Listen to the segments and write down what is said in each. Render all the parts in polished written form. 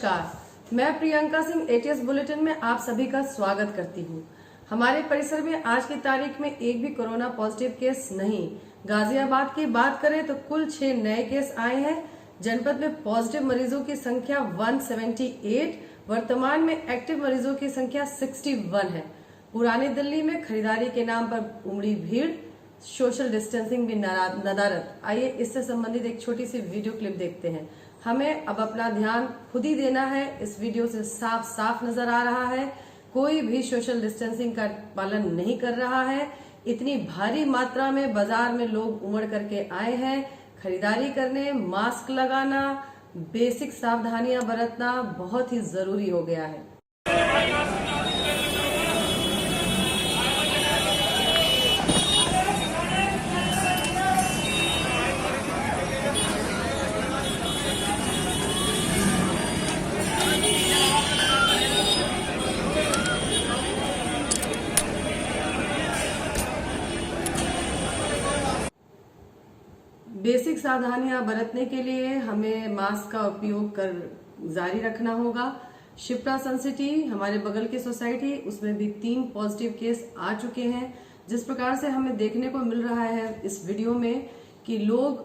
नमस्कार, मैं Priyanka Singh ATS bulletin में आप सभी का स्वागत करती हूँ। हमारे परिसर में आज की तारीख में एक भी कोरोना पॉजिटिव केस नहीं। गाजियाबाद की बात करें तो कुल 6 नए केस आए हैं। जनपद में पॉजिटिव मरीजों की संख्या 178, वर्तमान में एक्टिव मरीजों की संख्या 61 है। पुरानी दिल्ली में खरीदारी के नाम पर उमड़ी भीड़, सोशल डिस्टेंसिंग भी नदारत। आइए इससे संबंधित एक छोटी सी वीडियो क्लिप देखते हैं। हमें अब अपना ध्यान खुद ही देना है। इस वीडियो से साफ साफ नजर आ रहा है कोई भी सोशल डिस्टेंसिंग का पालन नहीं कर रहा है। इतनी भारी मात्रा में बाजार में लोग उमड़ करके आए हैं खरीदारी करने। मास्क लगाना, बेसिक सावधानियां बरतना बहुत ही जरूरी हो गया है। बेसिक सावधानियां बरतने के लिए हमें मास्क का उपयोग कर जारी रखना होगा। शिप्रा सन सिटी, हमारे बगल की सोसाइटी, उसमें भी 3 पॉजिटिव केस आ चुके हैं। जिस प्रकार से हमें देखने को मिल रहा है इस वीडियो में कि लोग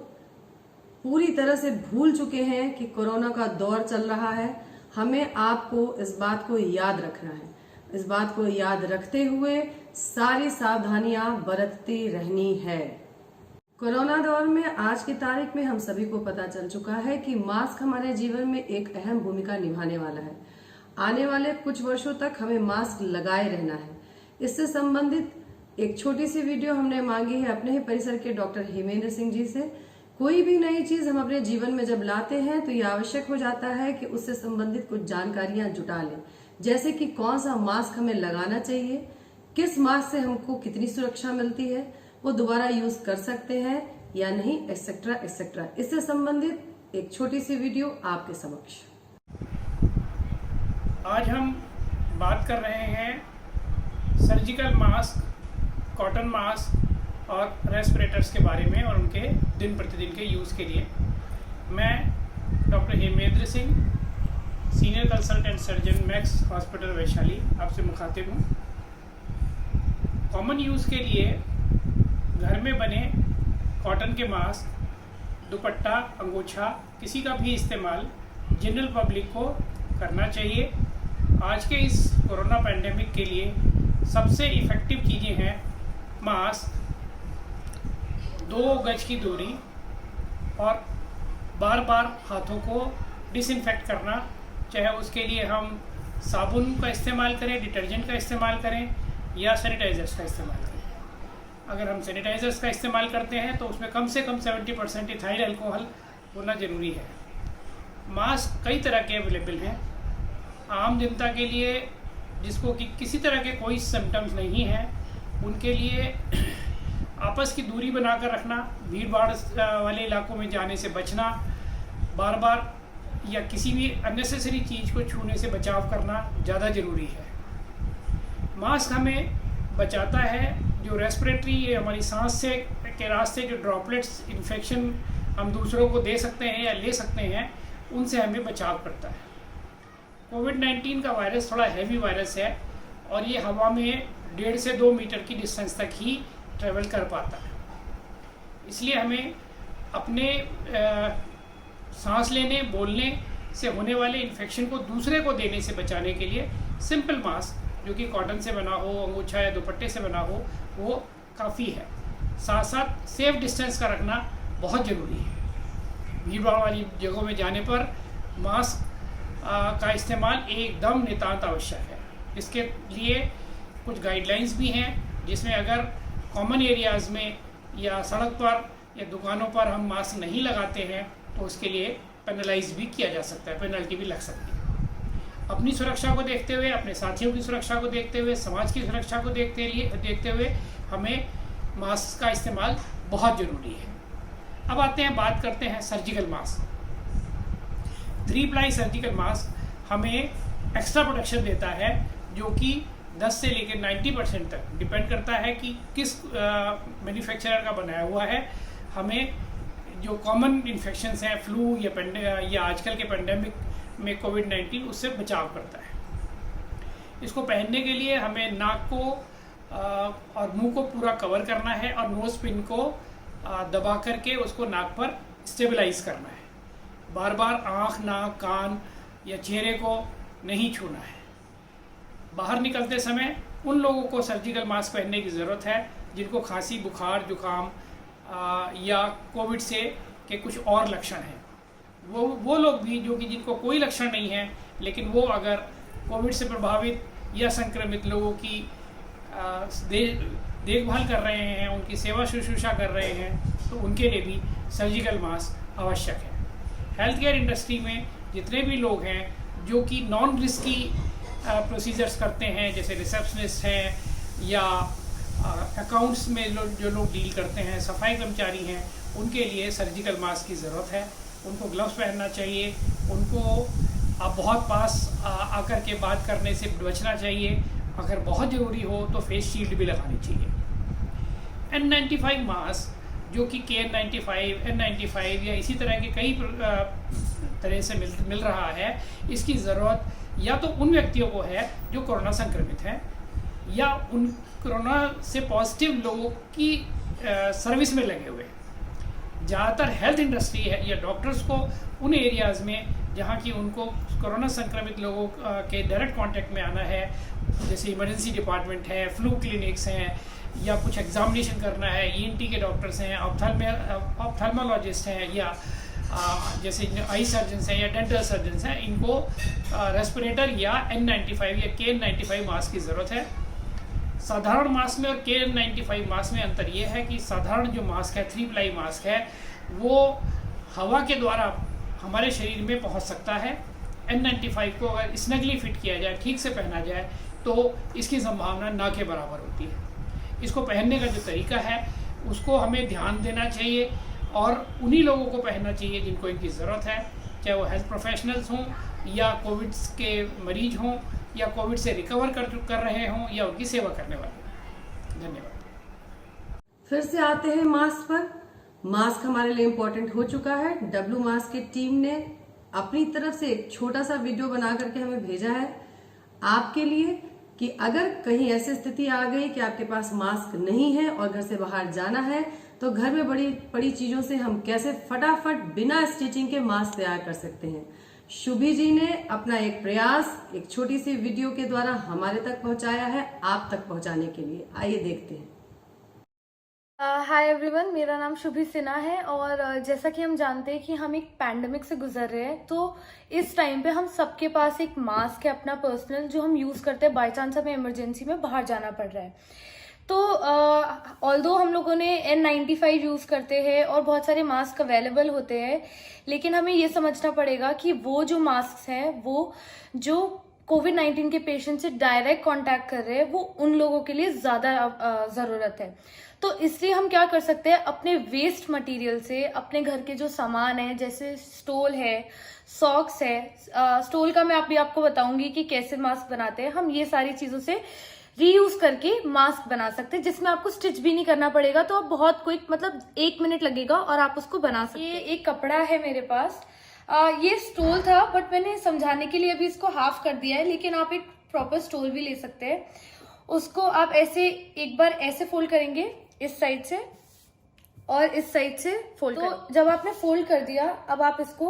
पूरी तरह से भूल चुके हैं कि कोरोना का दौर चल रहा है। हमें आपको इस बात को याद रखना है। इस बात को याद रखते हुए सारी सावधानियां बरतती रहनी है। कोरोना दौर में आज की तारीख में हम सभी को पता चल चुका है कि मास्क हमारे जीवन में एक अहम भूमिका निभाने वाला है। आने वाले कुछ वर्षों तक हमें मास्क लगाए रहना है। इससे संबंधित एक छोटी सी वीडियो हमने मांगी है अपने ही परिसर के डॉक्टर हेमेंद्र सिंह जी से। कोई भी नई चीज हम अपने जीवन में जब लाते हैं तो ये आवश्यक हो जाता है कि उससे संबंधित कुछ जानकारियां जुटा लें, जैसे कि कौन सा मास्क हमें लगाना चाहिए, किस मास्क से हमको कितनी सुरक्षा मिलती है, वो दोबारा यूज कर सकते हैं या नहीं, एक्सेट्रा एक्सेट्रा। इससे संबंधित एक छोटी सी वीडियो आपके समक्ष। आज हम बात कर रहे हैं सर्जिकल मास्क, कॉटन मास्क और रेस्पिरेटर्स के बारे में और उनके दिन प्रतिदिन के यूज़ के लिए। मैं doctor Hemendra Singh, senior consultant surgeon max hospital Vaishali, आपसे मुखातिब हूँ। कॉमन यूज़ के लिए घर में बने कॉटन के मास्क, दुपट्टा, अंगोछा, किसी का भी इस्तेमाल जनरल पब्लिक को करना चाहिए। आज के इस कोरोना पैंडेमिक के लिए सबसे इफ़ेक्टिव चीज़ें हैं मास्क, 2 गज की दूरी और बार बार हाथों को डिसइंफेक्ट करना, चाहे उसके लिए हम साबुन का इस्तेमाल करें, डिटर्जेंट का इस्तेमाल करें या सैनिटाइजर्स का इस्तेमाल करें। अगर हम सैनिटाइजर्स का इस्तेमाल करते हैं तो उसमें कम से कम 70% इथाइल अल्कोहल होना ज़रूरी है। मास्क कई तरह के अवेलेबल हैं। आम जनता के लिए जिसको कि किसी तरह के कोई सिम्टम्स नहीं हैं, उनके लिए आपस की दूरी बनाकर रखना, भीड़ भाड़ वाले इलाकों में जाने से बचना, बार बार या किसी भी अननेसेसरी चीज़ को छूने से बचाव करना ज़्यादा ज़रूरी है। मास्क हमें बचाता है जो रेस्पिरेटरी, ये हमारी सांस से के रास्ते जो ड्रॉपलेट्स इन्फेक्शन हम दूसरों को दे सकते हैं या ले सकते हैं, उनसे हमें बचाव करता है। कोविड-19 का वायरस थोड़ा हैवी वायरस है और ये हवा में 1.5 से 2 मीटर की डिस्टेंस तक ही ट्रेवल कर पाता है। इसलिए हमें अपने सांस लेने, बोलने से होने वाले इन्फेक्शन को दूसरे को देने से बचाने के लिए सिंपल मास्क जो कि कॉटन से बना हो, अंगोछा या दुपट्टे से बना हो, वो काफ़ी है। साथ साथ सेफ डिस्टेंस का रखना बहुत ज़रूरी है। भीड़ भाड़ वाली जगहों में जाने पर मास्क का इस्तेमाल एकदम नितांत आवश्यक है। इसके लिए कुछ गाइडलाइंस भी हैं, जिसमें अगर कॉमन एरियाज़ में या सड़क पर या दुकानों पर हम मास्क नहीं लगाते हैं तो उसके लिए पेनलाइज भी किया जा सकता है, पेनल्टी भी लग सकती है। अपनी सुरक्षा को देखते हुए, अपने साथियों की सुरक्षा को देखते हुए, समाज की सुरक्षा को देखते हुए हमें मास्क का इस्तेमाल बहुत ज़रूरी है। अब आते हैं, बात करते हैं surgical mask. 3 ply surgical mask हमें एक्स्ट्रा प्रोटेक्शन देता है, जो कि 10 से लेकर 90% तक डिपेंड करता है कि किस मैन्युफैक्चरर का बनाया हुआ है। हमें जो कॉमन इन्फेक्शंस हैं, फ्लू या आजकल के पेंडेमिक में कोविड-19 उससे बचाव करता है। इसको पहनने के लिए हमें नाक को और मुंह को पूरा कवर करना है और नोज पिन को दबा करके उसको नाक पर स्टेबलाइज करना है। बार बार आँख, नाक, कान या चेहरे को नहीं छूना है। बाहर निकलते समय उन लोगों को सर्जिकल मास्क पहनने की ज़रूरत है जिनको खांसी, बुखार, जुकाम या कोविड से के कुछ और लक्षण हैं। वो लोग भी जो कि जिनको कोई लक्षण नहीं है, लेकिन वो अगर कोविड से प्रभावित या संक्रमित लोगों की देखभाल कर रहे हैं, उनकी सेवा शुश्रूषा कर रहे हैं, तो उनके लिए भी सर्जिकल मास्क आवश्यक है। हेल्थ केयर इंडस्ट्री में जितने भी लोग हैं जो कि नॉन रिस्की प्रोसीजर्स करते हैं, जैसे रिसेप्शनिस्ट हैं या अकाउंट्स में जो लोग डील करते हैं, सफाई कर्मचारी हैं, उनके लिए सर्जिकल मास्क की ज़रूरत है। उनको ग्लव्स पहनना चाहिए, उनको बहुत पास आकर के बात करने से बचना चाहिए। अगर बहुत ज़रूरी हो तो फेस शील्ड भी लगानी चाहिए। N95 मास्क जो कि KN95, N95 या इसी तरह के कई तरह से मिल रहा है, इसकी ज़रूरत या तो उन व्यक्तियों को है जो कोरोना संक्रमित हैं या उन कोरोना से पॉजिटिव लोगों की सर्विस में लगे हुए। ज़्यादातर हेल्थ इंडस्ट्री है या डॉक्टर्स को उन एरियाज़ में जहाँ की उनको कोरोना संक्रमित लोगों के डायरेक्ट कांटेक्ट में आना है, जैसे इमरजेंसी डिपार्टमेंट है, फ्लू क्लिनिक्स हैं, या कुछ एग्जामिनेशन करना है, ENT के डॉक्टर्स हैं, ऑप्थेल्मोलॉजिस्ट हैं, या जैसे आई सर्जन्स हैं या डेंटल सर्जन्स हैं, इनको रेस्पिरेटर या N95 या KN95 मास्क की ज़रूरत है। साधारण मास्क में और KN95 मास्क में अंतर ये है कि साधारण जो मास्क है, 3 प्लाई मास्क है, वो हवा के द्वारा हमारे शरीर में पहुंच सकता है। N95 को अगर स्नगली फिट किया जाए, ठीक से पहना जाए, तो इसकी संभावना ना के बराबर होती है। इसको पहनने का जो तरीका है उसको हमें ध्यान देना चाहिए और उन्हीं लोगों को पहनना चाहिए जिनको इनकी ज़रूरत है, चाहे वो हेल्थ प्रोफेशनल्स हों या कोविड के मरीज हों या कोविड से रिकवर कर रहे हों या उनकी सेवा करने वाले। धन्यवाद। फिर से आते हैं मास्क पर। मास्क हमारे लिए इम्पोर्टेंट हो चुका है। W मास्क की टीम ने अपनी तरफ से एक छोटा सा वीडियो बना करके हमें भेजा है आपके लिए कि अगर कहीं ऐसी स्थिति आ गई कि आपके पास मास्क नहीं है और घर से बाहर जाना है, तो घर में बड़ी चीजों से हम कैसे फटाफट बिना स्टिचिंग के मास्क तैयार कर सकते हैं। शुभी जी ने अपना एक प्रयास एक छोटी सी वीडियो के द्वारा हमारे तक पहुंचाया है, आप तक पहुंचाने के लिए। आइए देखते हैं। हाय एवरीवन, मेरा नाम शुभी सिन्हा है और जैसा कि हम जानते हैं कि हम एक पैंडेमिक से गुजर रहे हैं, तो इस टाइम पे हम सबके पास एक मास्क है अपना पर्सनल, जो हम यूज़ करते हैं बाय चांस हमें इमरजेंसी में बाहर जाना पड़ रहा है। तो ऑल्दो हम लोगों ने N95 यूज़ करते हैं और बहुत सारे मास्क अवेलेबल होते हैं, लेकिन हमें ये समझना पड़ेगा कि वो जो मास्क हैं वो जो कोविड-19 के पेशेंट से डायरेक्ट कांटेक्ट कर रहे हैं, वो उन लोगों के लिए ज़्यादा ज़रूरत है। तो इसलिए हम क्या कर सकते हैं, अपने वेस्ट मटेरियल से अपने घर के जो सामान है, जैसे स्टोल है, सॉक्स है, स्टोल का मैं आपको बताऊंगी कि कैसे मास्क बनाते हैं। हम ये सारी चीज़ों से रीयूज करके मास्क बना सकते हैं, जिसमें आपको स्टिच भी नहीं करना पड़ेगा। तो आप बहुत क्विक, मतलब 1 मिनट लगेगा और आप उसको बना सकते हैं। ये एक कपड़ा है मेरे पास, ये स्टोल था बट मैंने समझाने के लिए अभी इसको हाफ कर दिया है, लेकिन आप एक प्रॉपर स्टोल भी ले सकते हैं। उसको आप ऐसे एक बार ऐसे फोल्ड करेंगे इस साइड से और इस साइड से फोल्ड तो जब आपने फोल्ड कर दिया, अब आप इसको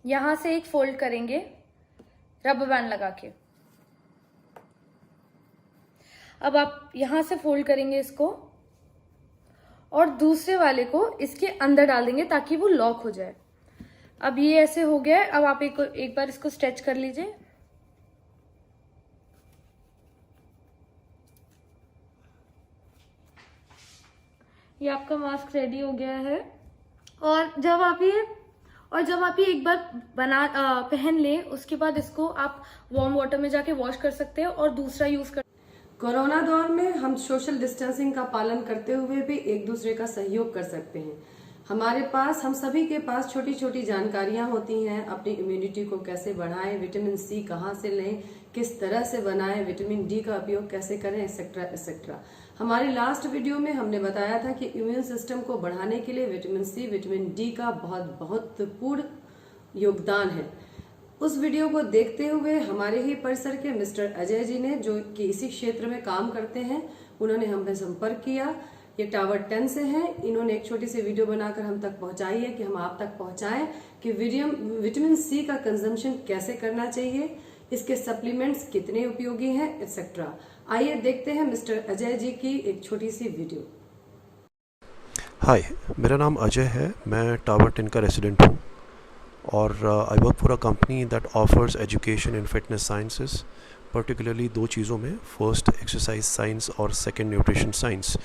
यहां से एक फोल्ड करेंगे रबर बैंड लगा के। अब आप यहां से फोल्ड करेंगे इसको और दूसरे वाले को इसके अंदर डाल देंगे ताकि वो लॉक हो जाए। अब ये ऐसे हो गया है। अब आप एक बार इसको स्ट्रेच कर लीजिए। ये आपका मास्क रेडी हो गया है। और जब आप ये एक बार पहन लें, उसके बाद इसको आप वार्म वाटर में जाके वॉश कर सकते हैं और दूसरा यूज कर। कोरोना दौर में हम सोशल डिस्टेंसिंग का पालन करते हुए भी एक दूसरे का सहयोग कर सकते हैं। हम सभी के पास छोटी छोटी जानकारियां होती हैं, अपनी इम्यूनिटी को कैसे बढ़ाएं, विटामिन सी कहाँ से लें, किस तरह से बनाएं, विटामिन डी का उपयोग कैसे करें, एक्सेट्रा एक्सेट्रा। हमारी लास्ट वीडियो में हमने बताया था कि इम्यून सिस्टम को बढ़ाने के लिए विटामिन सी, विटामिन डी का बहुत महत्वपूर्ण योगदान है। उस वीडियो को देखते हुए हमारे ही परिसर के मिस्टर अजय जी ने, जो कि इसी क्षेत्र में काम करते हैं, उन्होंने हमसे संपर्क किया। ये टावर 10 से हैं। इन्होंने एक छोटी सी वीडियो बनाकर हम तक पहुंचाई है कि हम आप तक पहुंचाएं कि विटामिन सी का कंजम्पशन कैसे करना चाहिए, इसके सप्लीमेंट्स कितने उपयोगी हैं, एक्सेट्रा। आइए देखते हैं मिस्टर अजय जी की एक छोटी सी वीडियो। हाय, मेरा नाम अजय है। मैं टावर 10 का रेसिडेंट हूँ और I work for a company that offers education in fitness sciences, particularly 2 चीज़ों में, फर्स्ट एक्सरसाइज साइंस और सेकंड न्यूट्रिशन साइंस।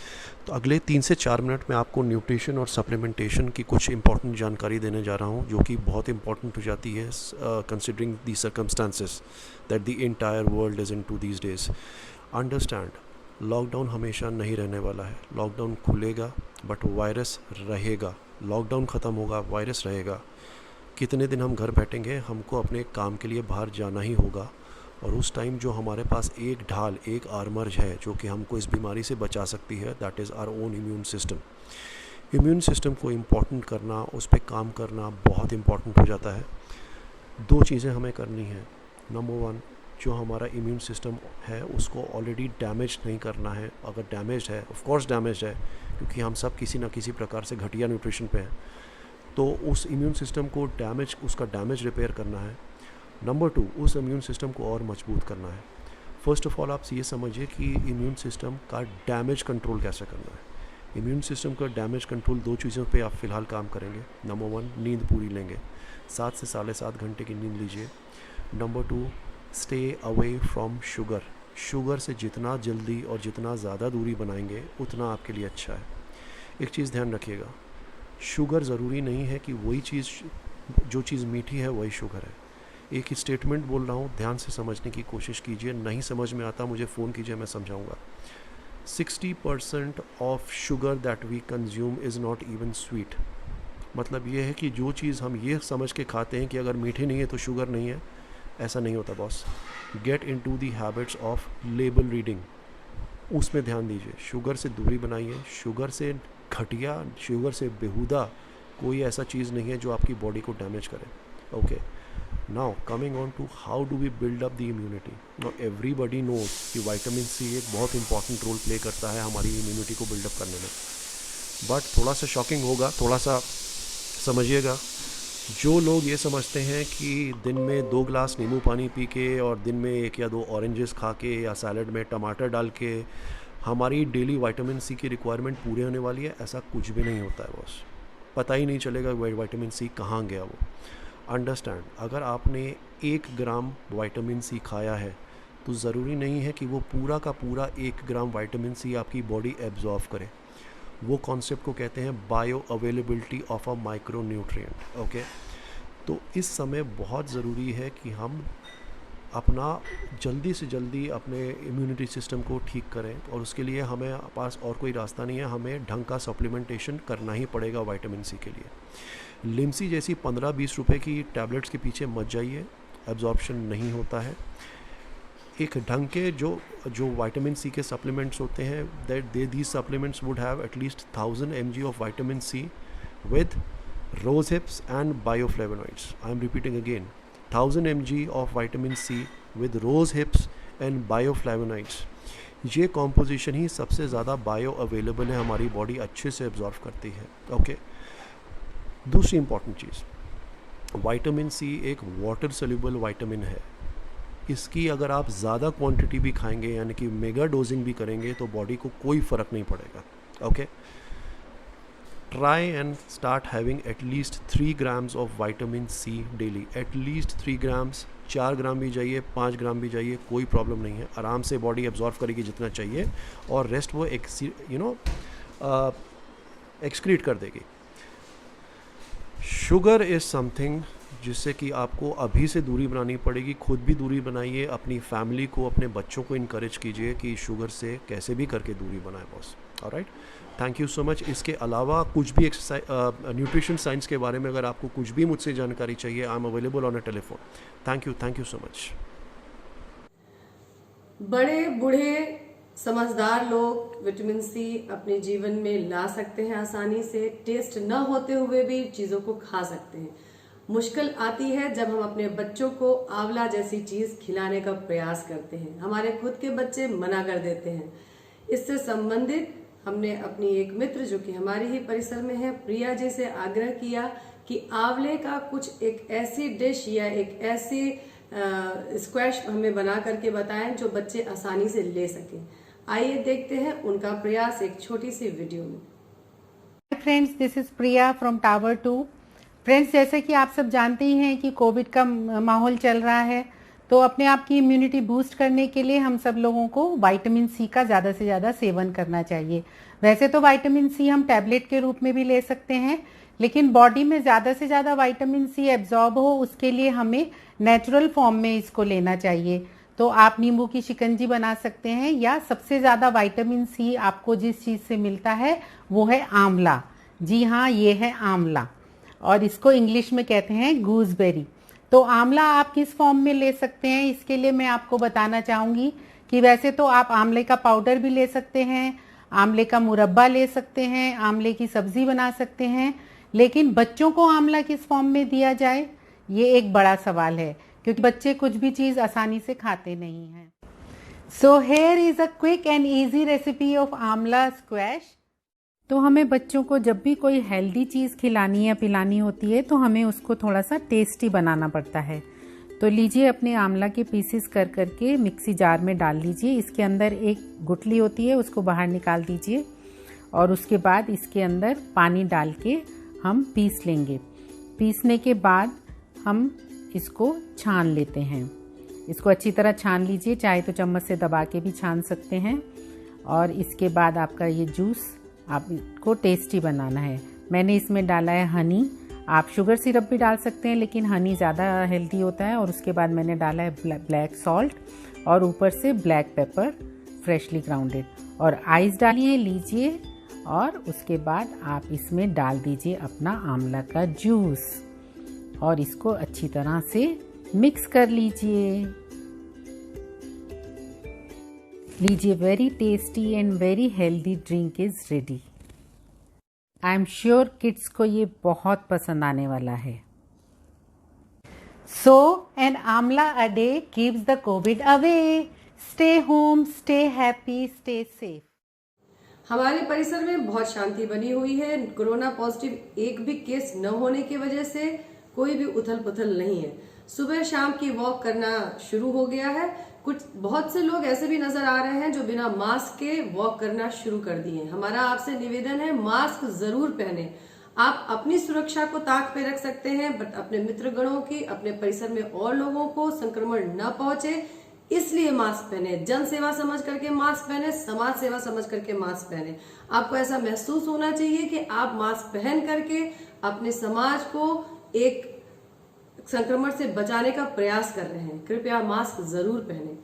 तो अगले 3 से 4 मिनट में आपको न्यूट्रिशन और सप्लीमेंटेशन की कुछ इंपॉर्टेंट जानकारी देने जा रहा हूँ, जो कि बहुत इंपॉर्टेंट हो जाती है considering the circumstances that the entire world is in to these days. Understand, lockdown हमेशा नहीं रहने वाला है। लॉकडाउन खुलेगा बट वायरस रहेगा। लॉकडाउन ख़त्म होगा, वायरस रहेगा। कितने दिन हम घर बैठेंगे, हमको अपने काम के लिए बाहर जाना ही होगा। और उस टाइम जो हमारे पास एक ढाल, एक आर्मर है जो कि हमको इस बीमारी से बचा सकती है, that is our own immune system. Immune system को इम्पॉर्टेंट करना, उस पर काम करना बहुत इम्पॉर्टेंट हो जाता है। 2 चीज़ें हमें करनी है। नंबर 1, जो हमारा इम्यून सिस्टम है उसको ऑलरेडी डैमेज नहीं करना है। अगर डैमेज है, ऑफ कोर्स डैमेज है, क्योंकि हम सब किसी न किसी प्रकार से घटिया न्यूट्रिशन पे हैं, तो उस इम्यून सिस्टम को उसका डैमेज रिपेयर करना है। नंबर 2, उस इम्यून सिस्टम को और मजबूत करना है। फर्स्ट ऑफ ऑल आप ये समझिए कि इम्यून सिस्टम का डैमेज कंट्रोल कैसे करना है। इम्यून सिस्टम का डैमेज कंट्रोल 2 चीज़ों पे आप फ़िलहाल काम करेंगे। नंबर 1, नींद पूरी लेंगे, 7 से 7.5 घंटे की नींद लीजिए। Number 2, stay away from sugar. Sugar से जितना जल्दी और जितना ज़्यादा दूरी बनाएंगे उतना आपके लिए अच्छा है। एक चीज़ ध्यान रखिएगा, शुगर ज़रूरी नहीं है कि वही चीज़, जो चीज़ मीठी है वही शुगर है। एक ही स्टेटमेंट बोल रहा हूँ, ध्यान से समझने की कोशिश कीजिए। नहीं समझ में आता मुझे फ़ोन कीजिए, मैं समझाऊँगा। 60% of sugar that we consume is not even sweet. मतलब ये है कि जो चीज़ हम ये समझ के खाते हैं कि अगर मीठी नहीं है तो शुगर नहीं है, ऐसा नहीं होता boss. Get into the habits of label reading, उसमें ध्यान दीजिए। शुगर से दूरी बनाइए। शुगर से घटिया, शुगर से बेहुदा कोई ऐसा चीज़ नहीं है जो आपकी बॉडी को डैमेज करे। Okay, now coming on to how do we build up the immunity. Now everybody knows कि विटामिन सी एक बहुत इंपॉर्टेंट रोल प्ले करता है हमारी इम्यूनिटी को बिल्डअप करने में। बट थोड़ा सा शॉकिंग होगा, थोड़ा सा समझिएगा। जो लोग ये समझते हैं कि दिन में 2 गिलास नींबू पानी पी के और दिन में 1 या 2 ऑरेंजेस खा के या सैलड में टमाटर डाल के हमारी डेली विटामिन सी की रिक्वायरमेंट पूरी होने वाली है, ऐसा कुछ भी नहीं होता है बॉस। पता ही नहीं चलेगा विटामिन सी कहाँ गया वो। अंडरस्टैंड, अगर आपने 1 ग्राम विटामिन सी खाया है तो ज़रूरी नहीं है कि वो पूरा का पूरा 1 ग्राम विटामिन सी आपकी बॉडी एब्जॉर्व करे। वो कॉन्सेप्ट को कहते हैं bio availability of a micro nutrient. Okay, तो इस समय बहुत ज़रूरी है कि हम अपना जल्दी से जल्दी अपने इम्यूनिटी सिस्टम को ठीक करें, और उसके लिए हमें पास और कोई रास्ता नहीं है। हमें ढंग का सप्लीमेंटेशन करना ही पड़ेगा विटामिन सी के लिए। लिम्सी जैसी 15-20 रुपए की टैबलेट्स के पीछे मत जाइए, एब्जॉर्प्शन नहीं होता है। एक ढंग के जो विटामिन सी के सप्लीमेंट्स होते हैं, these supplements would have at least 1000 mg of vitamin C with rose hips and bioflavonoids. I am repeating again, 1000 mg of vitamin C with rose hips and bioflavonoids. ये composition ही सबसे ज़्यादा bio available है, हमारी body अच्छे से absorb करती है। Okay, दूसरी इंपॉर्टेंट चीज़, विटामिन सी एक वाटर सोल्यूबल विटामिन है। इसकी अगर आप ज़्यादा क्वांटिटी भी खाएंगे, यानी कि मेगा डोजिंग भी करेंगे, तो बॉडी को कोई फ़र्क नहीं पड़ेगा। Okay, try and start having at least 3 grams of vitamin C daily. At least 3 grams, 4 gram भी जाइए, 5 ग्राम भी जाइए, कोई प्रॉब्लम नहीं है। आराम से बॉडी एब्जॉर्व करेगी जितना चाहिए, और रेस्ट वो एक्सक्रीट कर देगी। शुगर इज़ समथिंग जिससे कि आपको अभी से दूरी बनानी पड़ेगी। खुद भी दूरी बनाइए, अपनी फैमिली को, अपने बच्चों को इनकरेज कीजिए कि शुगर से कैसे भी करके दूरी बनाए boss. Alright, thank you so much. इसके अलावा कुछ भी एक्सरसाइज न्यूट्रिशन साइंस के बारे में अगर आपको कुछ भी मुझसे जानकारी चाहिए, I am available on a telephone. Thank you so much. बड़े बूढ़े समझदार लोग विटामिन सी अपने जीवन में ला सकते हैं आसानी से। टेस्ट न होते हुए भी चीज़ों को खा सकते हैं। मुश्किल आती है जब हम अपने बच्चों को आंवला जैसी चीज खिलाने का प्रयास करते हैं, हमारे खुद के बच्चे मना कर देते हैं। इससे संबंधित हमने अपनी एक मित्र जो कि हमारे ही परिसर में है, प्रिया जी से आग्रह किया कि आंवले का कुछ एक ऐसी डिश या एक ऐसी स्क्वैश हमें बना करके बताएं जो बच्चे आसानी से ले सकें। आइए देखते हैं उनका प्रयास एक छोटी सी वीडियो में। Friends, this is Priya from tower 2। Friends, जैसे कि आप सब जानते ही हैं कि कोविड का माहौल चल रहा है, तो अपने आप की इम्यूनिटी बूस्ट करने के लिए हम सब लोगों को विटामिन सी का ज़्यादा से ज़्यादा सेवन करना चाहिए। वैसे तो विटामिन सी हम टैबलेट के रूप में भी ले सकते हैं, लेकिन बॉडी में ज़्यादा से ज़्यादा विटामिन सी एब्जॉर्ब हो उसके लिए हमें नेचुरल फॉर्म में इसको लेना चाहिए। तो आप नींबू की शिकंजी बना सकते हैं, या सबसे ज़्यादा विटामिन सी आपको जिस चीज़ से मिलता है वो है आंवला। जी हाँ, ये है आंवला, और इसको इंग्लिश में कहते हैं गूसबेरी। तो आंवला आप किस फॉर्म में ले सकते हैं, इसके लिए मैं आपको बताना चाहूँगी कि वैसे तो आप आंवले का पाउडर भी ले सकते हैं, आंवले का मुरब्बा ले सकते हैं, आंवले की सब्जी बना सकते हैं, लेकिन बच्चों को आंवला किस फॉर्म में दिया जाए ये एक बड़ा सवाल है, क्योंकि बच्चे कुछ भी चीज़ आसानी से खाते नहीं हैं। So here is a quick and easy recipe of आंवला स्क्वैश। तो हमें बच्चों को जब भी कोई हेल्दी चीज़ खिलानी या पिलानी होती है तो हमें उसको थोड़ा सा टेस्टी बनाना पड़ता है। तो लीजिए, अपने आंवला के पीसेस कर करके मिक्सी जार में डाल लीजिए। इसके अंदर एक गुठली होती है, उसको बाहर निकाल दीजिए, और उसके बाद इसके अंदर पानी डाल के हम पीस लेंगे। पीसने के बाद हम इसको छान लेते हैं। इसको अच्छी तरह छान लीजिए, चाहे तो चम्मच से दबा के भी छान सकते हैं। और इसके बाद आपका ये जूस आपको टेस्टी बनाना है। मैंने इसमें डाला है हनी, आप शुगर सिरप भी डाल सकते हैं, लेकिन हनी ज़्यादा हेल्दी होता है। और उसके बाद मैंने डाला है ब्लैक सॉल्ट, और ऊपर से ब्लैक पेपर फ्रेशली ग्राउंडेड, और आइस डालिए लीजिए। और उसके बाद आप इसमें डाल दीजिए अपना आंवला का जूस, और इसको अच्छी तरह से मिक्स कर लीजिए। Very tasty and very healthy drink is ready. I am sure kids को ये बहुत पसंद आने वाला है। सो एन आंवला a day keeps the Covid away. Stay home, stay happy, stay safe. हमारे परिसर में बहुत शांति बनी हुई है। कोरोना पॉजिटिव एक भी केस न होने की वजह से कोई भी उथल पुथल नहीं है। सुबह शाम की वॉक करना शुरू हो गया है। बहुत से लोग ऐसे भी नजर आ रहे हैं जो बिना मास्क के वॉक करना शुरू कर दिए। हमारा आपसे निवेदन है, मास्क जरूर पहने। आप अपनी सुरक्षा को ताक पे रख सकते हैं, बट अपने मित्रगणों की, अपने परिसर में और लोगों को संक्रमण न पहुंचे, इसलिए मास्क पहने। जन सेवा समझ करके मास्क पहने, समाज सेवा समझ करके मास्क पहने। आपको ऐसा महसूस होना चाहिए कि आप मास्क पहन करके अपने समाज को एक संक्रमण से बचाने का प्रयास कर रहे हैं। कृपया मास्क जरूर पहने।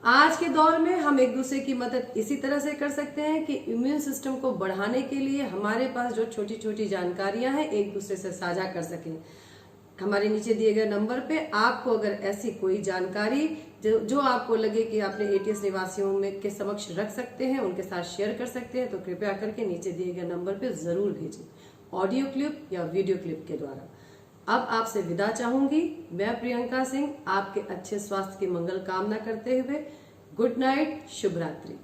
आज के दौर में हम एक दूसरे की मदद इसी तरह से कर सकते हैं कि इम्यून सिस्टम को बढ़ाने के लिए हमारे पास जो छोटी छोटी जानकारियां हैं एक दूसरे से साझा कर सकें। हमारे नीचे दिए गए नंबर पे आपको अगर ऐसी कोई जानकारी जो आपको लगे कि आपने एटीएस निवासियों में के समक्ष रख सकते हैं, उनके साथ शेयर कर सकते हैं, तो कृपया करके नीचे दिए गए नंबर पे जरूर भेजें, ऑडियो क्लिप या वीडियो क्लिप के द्वारा। अब आपसे विदा चाहूंगी। मैं प्रियंका सिंह, आपके अच्छे स्वास्थ्य की मंगल कामना करते हुए गुड नाइट, शुभ रात्रि।